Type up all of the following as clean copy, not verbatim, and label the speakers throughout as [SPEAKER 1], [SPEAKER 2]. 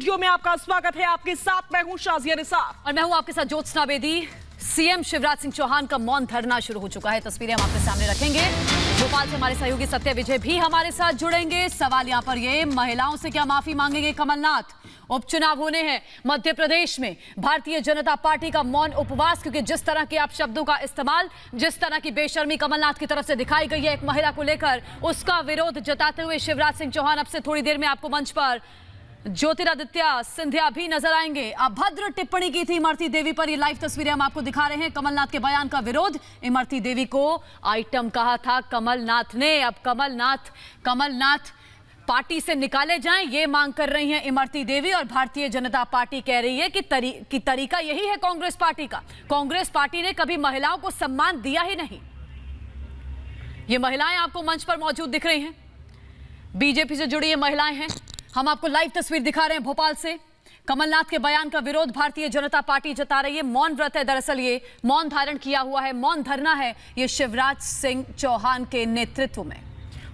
[SPEAKER 1] Studio में आपका स्वागत है। आपके साथ मैं हूं शाजिया निसार
[SPEAKER 2] और मैं हूं आपके साथ ज्योत्सना बेदी। सीएम शिवराज सिंह चौहान का मौन धरना शुरू हो चुका है। तस्वीरें हम आपके सामने रखेंगे। भोपाल से हमारे सहयोगी सत्य विजय भी हमारे साथ जुड़ेंगे। सवाल यहां पर ये, महिलाओं से क्या माफी मांगेंगे कमलनाथ? उपचुनाव होने हैं मध्य प्रदेश में। भारतीय जनता पार्टी का मौन उपवास, क्योंकि जिस तरह के आप शब्दों का इस्तेमाल, जिस तरह की बेशर्मी कमलनाथ की तरफ से दिखाई गई है एक महिला को लेकर, उसका विरोध जताते हुए शिवराज सिंह चौहान अब से थोड़ी देर में आपको मंच पर ज्योतिरादित्य सिंधिया भी नजर आएंगे। अभद्र टिप्पणी की थी इमरती देवी पर। ये लाइव तस्वीरें हम आपको दिखा रहे हैं। कमलनाथ के बयान का विरोध, इमरती देवी को आइटम कहा था कमलनाथ ने। अब कमलनाथ पार्टी से निकाले जाएं, ये मांग कर रही हैं इमरती देवी। और भारतीय जनता पार्टी कह रही है कि तरीका यही है कांग्रेस पार्टी का। कांग्रेस पार्टी ने कभी महिलाओं को सम्मान दिया ही नहीं। ये महिलाएं आपको मंच पर मौजूद दिख रही हैं, बीजेपी से जुड़ी ये महिलाएं हैं। हम आपको लाइव तस्वीर दिखा रहे हैं भोपाल से। कमलनाथ के बयान का विरोध भारतीय जनता पार्टी जता रही है। मौन व्रत है, दरअसल ये मौन धारण किया हुआ है, मौन धरना है ये शिवराज सिंह चौहान के नेतृत्व में।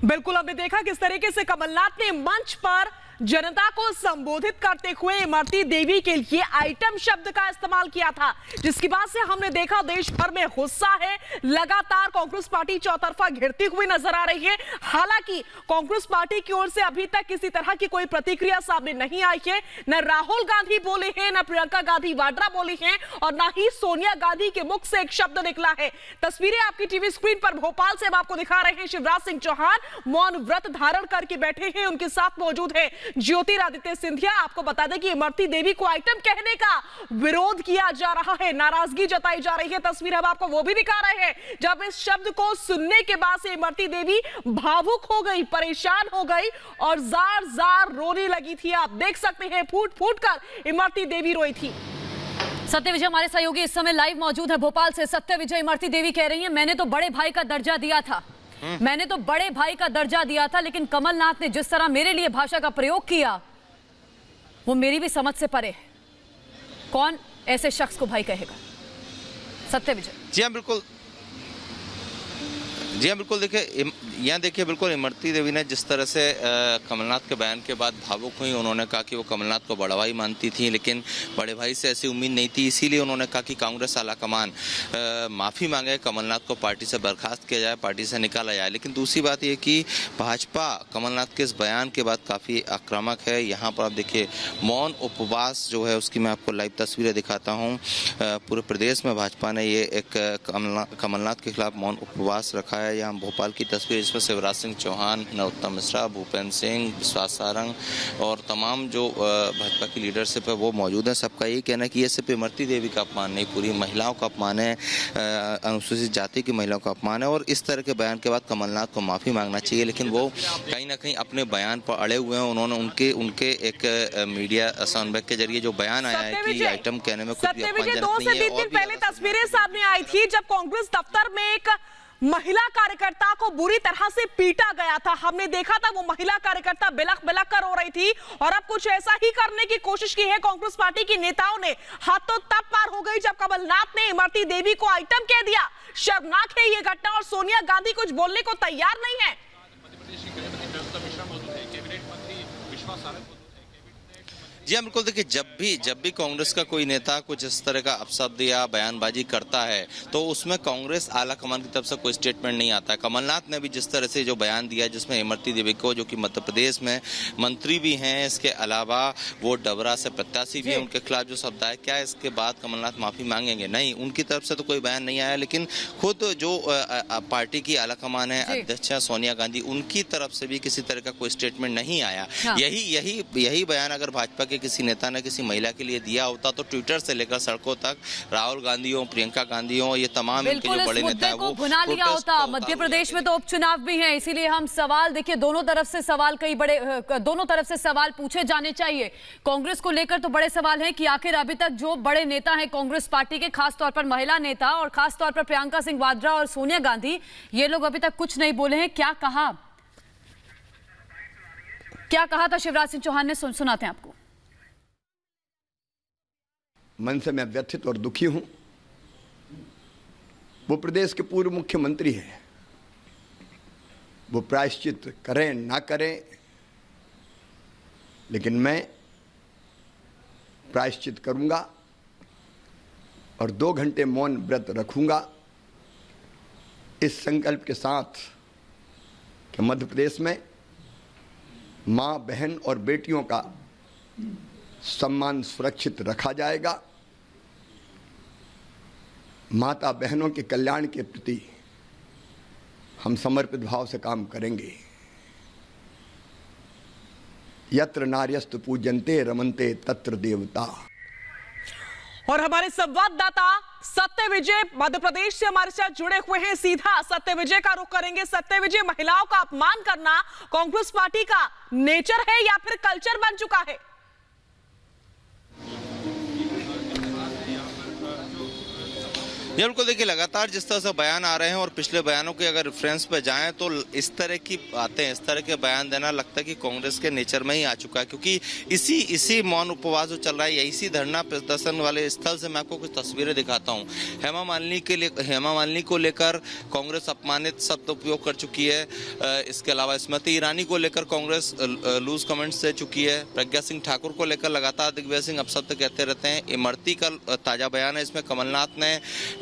[SPEAKER 1] बिल्कुल, हमने देखा किस तरीके से कमलनाथ ने मंच पर जनता को संबोधित करते हुए इमरती देवी के लिए आइटम शब्द का इस्तेमाल किया था, जिसकी बात से हमने देखा देश भर में गुस्सा है। लगातार कांग्रेस पार्टी चौतरफा घिरती हुई नजर आ रही है। हालांकि कांग्रेस पार्टी की ओर से अभी तक किसी तरह की कोई प्रतिक्रिया सामने नहीं आई है। न राहुल गांधी बोले हैं, न प्रियंका गांधी वाड्रा बोली हैं, और न ही सोनिया गांधी के मुख से एक शब्द निकला है। तस्वीरें आपकी टीवी स्क्रीन पर भोपाल से हम आपको दिखा रहे हैं। शिवराज सिंह चौहान मौन व्रत धारण करके बैठे हैं। उनके साथ मौजूद है ज्योतिरादित्य सिंधिया। आपको बता दें कि इमरती देवी को आइटम कहने का विरोध किया जा रहा है, नाराजगी जताई जा रही है। तस्वीर हम आपको वो भी दिखा रहे हैं जब इस शब्द को सुनने के बाद से इमरती देवी भावुक हो गई, परेशान हो गई और जार जार रोने लगी थी। आप देख सकते हैं फूट फूट कर इमरती देवी रोई थी।
[SPEAKER 2] सत्य विजय हमारे सहयोगी इस समय लाइव मौजूद है भोपाल से। सत्य विजय, इमरती देवी कह रही है मैंने तो बड़े भाई का दर्जा दिया था, मैंने तो बड़े भाई का दर्जा दिया था, लेकिन कमलनाथ ने जिस तरह मेरे लिए भाषा का प्रयोग किया वो मेरी भी समझ से परे है। कौन ऐसे शख्स को भाई कहेगा? सत्य विजय।
[SPEAKER 3] जी हाँ बिल्कुल, देखिए यहाँ देखिए बिल्कुल इमरती देवी ने जिस तरह से कमलनाथ के बयान के बाद भावुक हुई। उन्होंने कहा कि वो कमलनाथ को बड़ा भाई मानती थी, लेकिन बड़े भाई से ऐसी उम्मीद नहीं थी। इसीलिए उन्होंने कहा कि कांग्रेस आलाकमान माफ़ी मांगे, कमलनाथ को पार्टी से बर्खास्त किया जाए, पार्टी से निकाला जाए। लेकिन दूसरी बात ये कि भाजपा कमलनाथ के इस बयान के बाद काफ़ी आक्रामक है। यहाँ पर आप देखिए मौन उपवास जो है उसकी मैं आपको लाइव तस्वीरें दिखाता हूँ। पूरे प्रदेश में भाजपा ने ये एक कमलनाथ के खिलाफ मौन उपवास रखा है। यहाँ भोपाल की तस्वीर, इसमें शिवराज सिंह चौहान, नरोत्तम मिश्रा, भूपेंद्र सिंह, विश्वास सारंग और तमाम जो भाजपा की लीडरशिप है वो मौजूद है। सबका यही कहना है कि ये सिर्फ इमरती देवी का अपमान नहीं, पूरी महिलाओं का अपमान है, अनुसूचित जाति की महिलाओं का अपमान है। और इस तरह के बयान के बाद कमलनाथ को माफ़ी मांगना चाहिए, लेकिन वो कहीं ना कहीं अपने बयान पर अड़े हुए हैं। उन्होंने उनके एक मीडिया साउंड के जरिए जो बयान आया है कि आइटम कहने में कुछ भी अपमानजनक नहीं है।
[SPEAKER 1] 2 से 3 दिन पहले तस्वीरें सामने आई थी जब कांग्रेस दफ्तर में एक महिला कार्यकर्ता को बुरी तरह से पीटा गया था। हमने देखा था वो महिला कार्यकर्ता बिलख बिलख कर रो रही थी, और अब कुछ ऐसा ही करने की कोशिश की है कांग्रेस पार्टी के नेताओं ने। हाथ तो तब पार हो गई जब कमलनाथ ने इमरती देवी को आइटम कह दिया। शर्मनाक है ये घटना, और सोनिया गांधी कुछ बोलने को तैयार नहीं है।
[SPEAKER 3] जी हाँ बिल्कुल, देखिए जब भी कांग्रेस का कोई नेता कुछ इस तरह का अपशब्द या बयानबाजी करता है तो उसमें कांग्रेस आला कमान की तरफ से कोई स्टेटमेंट नहीं आता है। कमलनाथ ने भी जिस तरह से जो बयान दिया, जिसमें इमरती देवी को, जो कि मध्य प्रदेश में मंत्री भी हैं, इसके अलावा वो डबरा से प्रत्याशी भी हैं, उनके खिलाफ जो शब्द आए, क्या इसके बाद कमलनाथ माफी मांगेंगे? नहीं, उनकी तरफ से तो कोई बयान नहीं आया। लेकिन खुद जो पार्टी की आला कमान है, अध्यक्ष सोनिया गांधी, उनकी तरफ से भी किसी तरह का कोई स्टेटमेंट नहीं आया। यही बयान अगर भाजपा के किसी नेता ने किसी महिला के लिए दिया होता तो ट्विटर से लेकर सड़कों तक राहुल गांधी हो, प्रियंका गांधी हो, ये तमाम इनके जो बड़े नेता हैं वो
[SPEAKER 2] भुना लिया होता। मध्य प्रदेश में तो उपचुनाव भी है, इसीलिए हम सवाल देखिए दोनों तरफ से सवाल दोनों तरफ से सवाल पूछे जाने चाहिए। कांग्रेस को लेकर तो बड़े सवाल हैं कि आखिर अभी तक जो बड़े नेता हैं कांग्रेस पार्टी के, खासतौर पर महिला नेता और खासतौर पर प्रियंका सिंह वाड्रा और सोनिया गांधी, ये लोग अभी तक कुछ नहीं बोले हैं। क्या कहा था शिवराज सिंह चौहान ने, सुनाते हैं आपको।
[SPEAKER 4] मन से मैं व्यथित और दुखी हूं। वो प्रदेश के पूर्व मुख्यमंत्री हैं, वो प्रायश्चित करें ना करें, लेकिन मैं प्रायश्चित करूंगा और 2 घंटे मौन व्रत रखूंगा इस संकल्प के साथ कि मध्य प्रदेश में मां, बहन और बेटियों का सम्मान सुरक्षित रखा जाएगा। माता बहनों के कल्याण के प्रति हम समर्पित भाव से काम करेंगे। यत्र नार्यस्तु पूज्यन्ते रमन्ते तत्र देवता।
[SPEAKER 1] और हमारे संवाददाता सत्य विजय मध्य प्रदेश से हमारे साथ जुड़े हुए हैं। सीधा सत्य विजय का रुख करेंगे। सत्य विजय, महिलाओं का अपमान करना कांग्रेस पार्टी का नेचर है या फिर कल्चर बन चुका है?
[SPEAKER 3] ये बिल्कुल देखिए, लगातार जिस तरह से बयान आ रहे हैं और पिछले बयानों के अगर रेफरेंस पे जाएं तो इस तरह की बातें, इस तरह के बयान देना लगता है कि कांग्रेस के नेचर में ही आ चुका है। क्योंकि इसी मौन उपवास जो चल रहा है या इसी धरना प्रदर्शन वाले स्थल से मैं आपको कुछ तस्वीरें दिखाता हूँ। हेमा मालिनी को लेकर कांग्रेस अपमानित शब्द उपयोग कर चुकी है। इसके अलावा स्मृति ईरानी को लेकर कांग्रेस लूज कमेंट्स दे चुकी है। प्रज्ञा सिंह ठाकुर को लेकर लगातार दिग्विजय सिंह अपशब्द कहते रहते हैं। इमरती का ताजा बयान है, इसमें कमलनाथ ने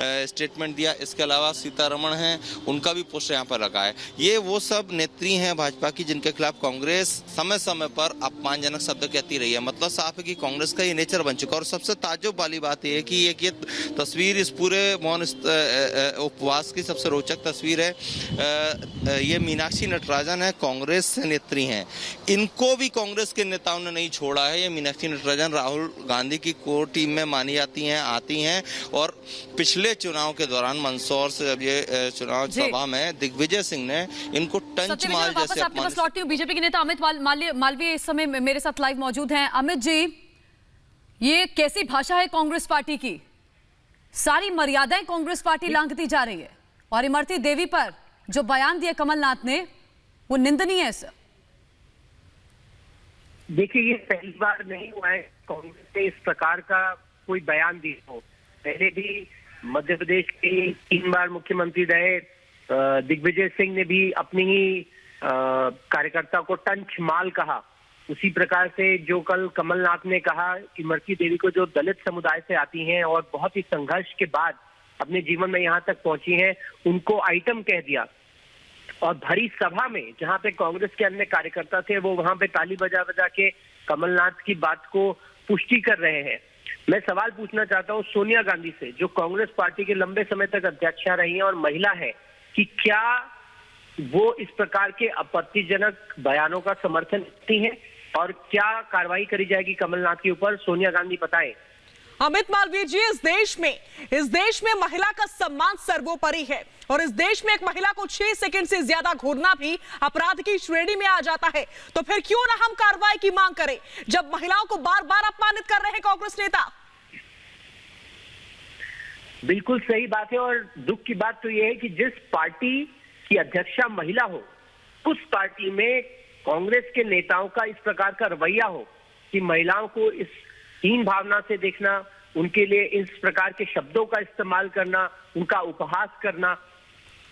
[SPEAKER 3] स्टेटमेंट दिया। इसके अलावा सीतारमण हैं, उनका भी पोस्ट यहाँ पर लगा है। ये वो सब नेत्री हैं भाजपा की जिनके खिलाफ कांग्रेस समय समय पर अपमानजनक शब्द कहती रही है। मतलब साफ है कि कांग्रेस का ये नेचर बन चुका है। और सबसे ताज्जुब वाली बात यह है कि ये तस्वीर, इस पूरे मौन उपवास की सबसे रोचक तस्वीर है। ये मीनाक्षी नटराजन है, कांग्रेस से नेत्री हैं। इनको भी कांग्रेस के नेताओं ने नहीं छोड़ा है। ये मीनाक्षी नटराजन राहुल गांधी की कोर टीम में मानी जाती हैं, आती हैं। और पिछले चुनाव के दौरान मंदसौर से जब ये चुनाव सभा में दिग्विजय सिंह ने इनको टंच मार जैसे अपमान।
[SPEAKER 2] बीजेपी के नेता अमित मालवीय इस समय मेरे साथ लाइव मौजूद हैं। अमित जी, ये कैसी भाषा है कांग्रेस पार्टी की? सारी मर्यादाएं कांग्रेस पार्टी लांघती जा रही है और इमरती देवी पर जो बयान दिया कमलनाथ ने वो निंदनीय है सर।
[SPEAKER 5] देखिए, ये पहली बार नहीं हुआ है कांग्रेस ने इस प्रकार का कोई बयान दिया हो। पहले भी मध्य प्रदेश के 3 बार मुख्यमंत्री रहे दिग्विजय सिंह ने भी अपनी ही कार्यकर्ता को टंच माल कहा। उसी प्रकार से जो कल कमलनाथ ने कहा, इमरती देवी को जो दलित समुदाय से आती हैं और बहुत ही संघर्ष के बाद अपने जीवन में यहाँ तक पहुंची हैं, उनको आइटम कह दिया। और भरी सभा में जहाँ पे कांग्रेस के अन्य कार्यकर्ता थे, वो वहां पे ताली बजा बजा के कमलनाथ की बात को पुष्टि कर रहे हैं। मैं सवाल पूछना चाहता हूं सोनिया गांधी से, जो कांग्रेस पार्टी के लंबे समय तक अध्यक्षा रही हैं और महिला है, कि क्या वो इस प्रकार के आपत्तिजनक बयानों का समर्थन करती हैं और क्या कार्रवाई करी जाएगी कमलनाथ के ऊपर? सोनिया गांधी बताएं।
[SPEAKER 1] अमित मालवीय जी, इस देश में महिला का सम्मान सर्वोपरि है और इस देश में एक महिला को 6 सेकंड से ज्यादा घूरना भी अपराध की श्रेणी में आ जाता है। तो फिर क्यों ना हम कार्रवाई की मांग करें जब महिलाओं को बार बार अपमानित कर रहे हैं कांग्रेस नेता?
[SPEAKER 5] बिल्कुल सही बात है। और दुख की बात तो यह है कि जिस पार्टी की अध्यक्षा महिला हो, उस पार्टी में कांग्रेस के नेताओं का इस प्रकार का रवैया हो कि महिलाओं को इस हीन भावना से देखना, उनके लिए इस प्रकार के शब्दों का इस्तेमाल करना, उनका उपहास करना।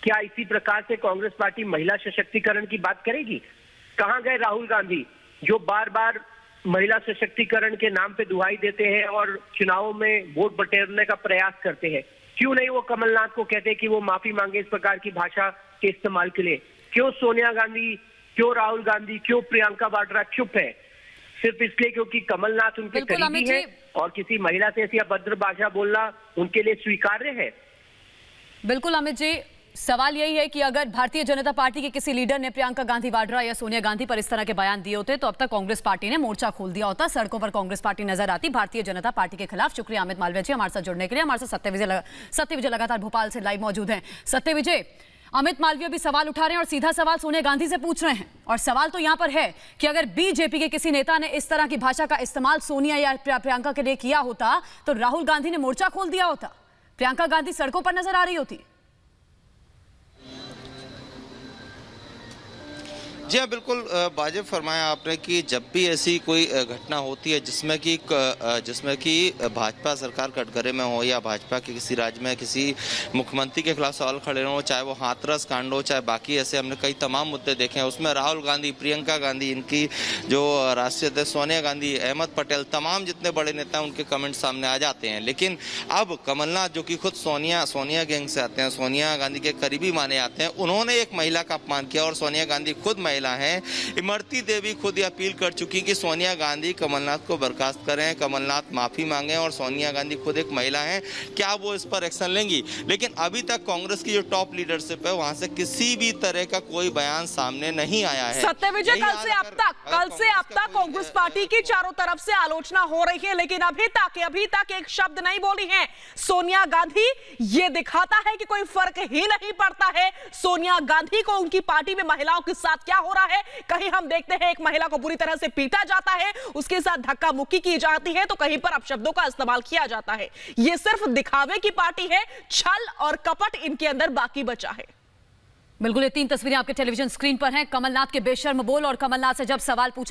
[SPEAKER 5] क्या इसी प्रकार से कांग्रेस पार्टी महिला सशक्तिकरण की बात करेगी? कहां गए राहुल गांधी, जो बार बार महिला सशक्तिकरण के नाम पे दुहाई देते हैं और चुनावों में वोट बटोरने का प्रयास करते हैं? क्यों नहीं वो कमलनाथ को कहते कि वो माफी मांगे इस प्रकार की भाषा के इस्तेमाल के लिए? क्यों सोनिया गांधी, क्यों राहुल गांधी, क्यों प्रियंका वाड्रा चुप है? सिर्फ इसलिए क्योंकि कमलनाथ उनके करीबी है और किसी महिला से ऐसी अभद्र भाषा बोलना उनके लिए स्वीकार्य है?
[SPEAKER 2] बिल्कुल अमित जी, सवाल यही है कि अगर भारतीय जनता पार्टी के किसी लीडर ने प्रियंका गांधी वाड्रा या सोनिया गांधी पर इस तरह के बयान दिए होते तो अब तक कांग्रेस पार्टी ने मोर्चा खोल दिया होता, सड़कों पर कांग्रेस पार्टी नजर आती भारतीय जनता पार्टी के खिलाफ। शुक्रिया अमित मालवीय जी हमारे साथ जुड़ने के लिए। हमारे साथ सत्य विजय लगातार भोपाल से लाइव मौजूद हैं। सत्य विजय, अमित मालवीय भी सवाल उठा रहे हैं और सीधा सवाल सोनिया गांधी से पूछ रहे हैं। और सवाल तो यहां पर है कि अगर बीजेपी के किसी नेता ने इस तरह की भाषा का इस्तेमाल सोनिया या प्रियंका के लिए किया होता तो राहुल गांधी ने मोर्चा खोल दिया होता, प्रियंका गांधी सड़कों पर नजर आ रही होती।
[SPEAKER 3] जी हाँ, बिल्कुल वाजिब फरमाया आपने कि जब भी ऐसी कोई घटना होती है जिसमें कि भाजपा सरकार कटघरे में हो या भाजपा के किसी राज्य में किसी मुख्यमंत्री के खिलाफ सवाल खड़े हो, चाहे वो हाथरस कांड हो, चाहे बाकी ऐसे हमने कई तमाम मुद्दे देखे हैं। उसमें राहुल गांधी, प्रियंका गांधी, इनकी जो राष्ट्रीय अध्यक्ष सोनिया गांधी, अहमद पटेल, तमाम जितने बड़े नेता हैं उनके कमेंट सामने आ जाते हैं। लेकिन अब कमलनाथ जो कि खुद सोनिया गैंग से आते हैं, सोनिया गांधी के करीबी माने जाते हैं, उन्होंने एक महिला का अपमान किया और सोनिया गांधी खुद महिला हैं। इमरती देवी खुद ये अपील कर चुकी कि सोनिया गांधी कमलनाथ को बर्खास्त करें, कमलनाथ माफी मांगे और सोनिया गांधी खुद एक महिला हैं, क्या वो इस पर एक्शन लेंगी? लेकिन अभी तक कांग्रेस की जो टॉप लीडरशिप है वहां से किसी भी तरह का कोई बयान सामने नहीं आया है।
[SPEAKER 1] सत्य विजय, कल से अब तक कांग्रेस पार्टी की चारों तरफ से आलोचना हो रही है, लेकिन अभी तक एक शब्द नहीं बोली है सोनिया गांधी। ये दिखाता है कि कोई फर्क ही नहीं पड़ता है सोनिया गांधी को उनकी पार्टी में महिलाओं के साथ क्या हो रहा है। कहीं हम देखते हैं एक महिला को बुरी तरह से पीटा जाता है, उसके साथ धक्का मुक्की की जाती है, तो कहीं पर अपशब्दों का इस्तेमाल किया जाता है। यह सिर्फ दिखावे की पार्टी है, छल और कपट इनके अंदर बाकी बचा है।
[SPEAKER 2] बिल्कुल, ये 3 तस्वीरें आपके टेलीविजन स्क्रीन पर हैं। कमलनाथ के बेशर्म बोल और कमलनाथ से जब सवाल पूछा